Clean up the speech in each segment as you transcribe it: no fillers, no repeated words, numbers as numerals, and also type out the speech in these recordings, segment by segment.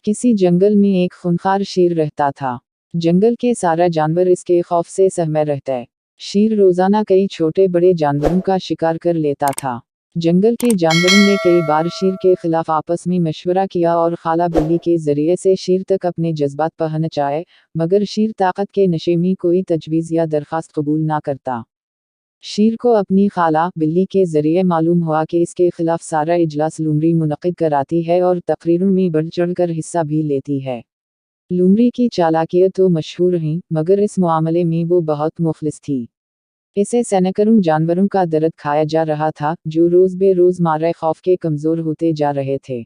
किसी जंगल में एक खूंखार शेर रहता था। जंगल के सारा जानवर इसके खौफ से सहमे रहते। शेर रोजाना कई छोटे बड़े जानवरों का शिकार कर लेता था। जंगल के जानवरों ने कई बार शेर के खिलाफ आपस में मशवरा किया और खाला बिल्ली के जरिए से शेर तक अपने जज्बात पहुंचाए, मगर शेर ताकत के नशे में कोई तजवीज़ या दरखास्त कबूल ना करता। शेर को अपनी खाला बिल्ली के जरिए मालूम हुआ कि इसके खिलाफ सारा इजलास लूमड़ी मुनक़िद कराती है और तकरीरों में बढ़ चढ़कर हिस्सा भी लेती है। लूमड़ी की चालाकियत तो मशहूर हैं, मगर इस मामले में वो बहुत मुखलिस थी। इसे सैकड़ों जानवरों का दर्द खाया जा रहा था, जो रोज़ बे रोज़ मारे खौफ के कमज़ोर होते जा रहे थे।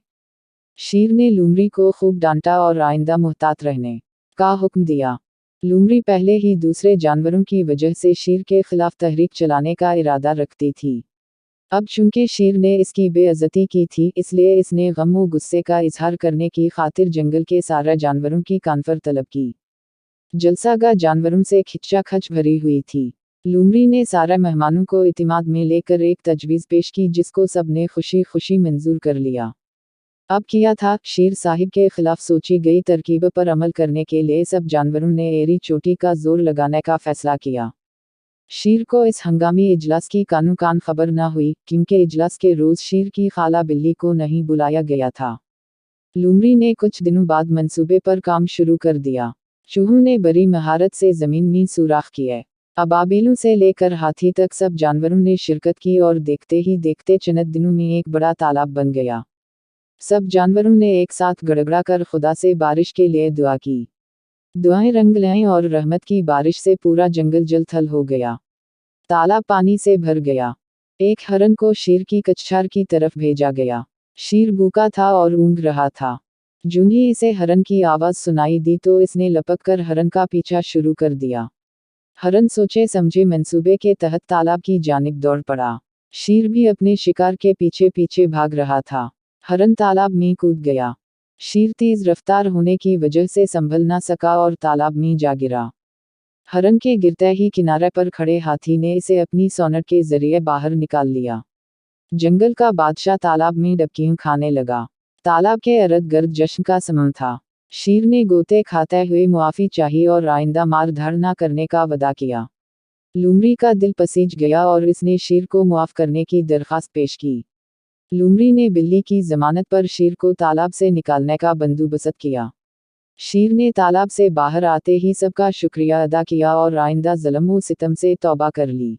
शेर ने लूमड़ी को खूब डांटा और आइंदा मुहतात रहने का हुक्म दिया। लूमड़ी पहले ही दूसरे जानवरों की वजह से शेर के खिलाफ तहरीक चलाने का इरादा रखती थी। अब चूंकि शेर ने इसकी बेइज्जती की थी, इसलिए इसने गम व गुस्से का इजहार करने की खातिर जंगल के सारे जानवरों की कानफर तलब की। जलसागाह जानवरों से खिच्चाखच भरी हुई थी। लूमड़ी ने सारे मेहमानों को इतिमाद में लेकर एक तजवीज़ पेश की, जिसको सब ने खुशी खुशी मंजूर कर लिया। अब किया था, शेर साहिब के खिलाफ सोची गई तरकीब पर अमल करने के लिए सब जानवरों ने एड़ी चोटी का जोर लगाने का फैसला किया। शेर को इस हंगामी इजलास की कानो कान खबर न हुई, क्योंकि इजलास के रोज़ शेर की खाला बिल्ली को नहीं बुलाया गया था। लूमड़ी ने कुछ दिनों बाद मंसूबे पर काम शुरू कर दिया। चूहों ने बड़ी महारत से ज़मीन में सुराख किए। अबाबिलों से लेकर हाथी तक सब जानवरों ने शिरकत की और देखते ही देखते चंद दिनों में एक बड़ा तालाब बन गया। सब जानवरों ने एक साथ गड़गड़ा कर खुदा से बारिश के लिए दुआ की। दुआएं रंग लाईं और रहमत की बारिश से पूरा जंगल जल थल हो गया। तालाब पानी से भर गया। एक हरन को शेर की कछार की तरफ भेजा गया। शेर भूखा था और ऊँघ रहा था। जूं ही इसे हरन की आवाज़ सुनाई दी तो इसने लपक कर हरन का पीछा शुरू कर दिया। हरन सोचे समझे मंसूबे के तहत तालाब की जानिब दौड़ पड़ा। शेर भी अपने शिकार के पीछे पीछे भाग रहा था। हरन तालाब में कूद गया। शेर तेज रफ्तार होने की वजह से संभल ना सका और तालाब में जा गिरा। हरन के गिरते ही किनारे पर खड़े हाथी ने इसे अपनी सोनट के जरिए बाहर निकाल लिया। जंगल का बादशाह तालाब में डबकियां खाने लगा। तालाब के इर्द गिर्द जश्न का समय था। शेर ने गोते खाते हुए मुआफ़ी चाही और आइंदा मार धाड़ ना करने का वदा किया। लूमड़ी का दिल पसीज गया और इसने शेर को मुआफ़ करने की दरख्वास्त पेश की। लूमड़ी ने बिल्ली की जमानत पर शेर को तालाब से निकालने का बंदोबस्त किया। शेर ने तालाब से बाहर आते ही सबका शुक्रिया अदा किया और आइंदा ज़ुल्म व सितम से तौबा कर ली।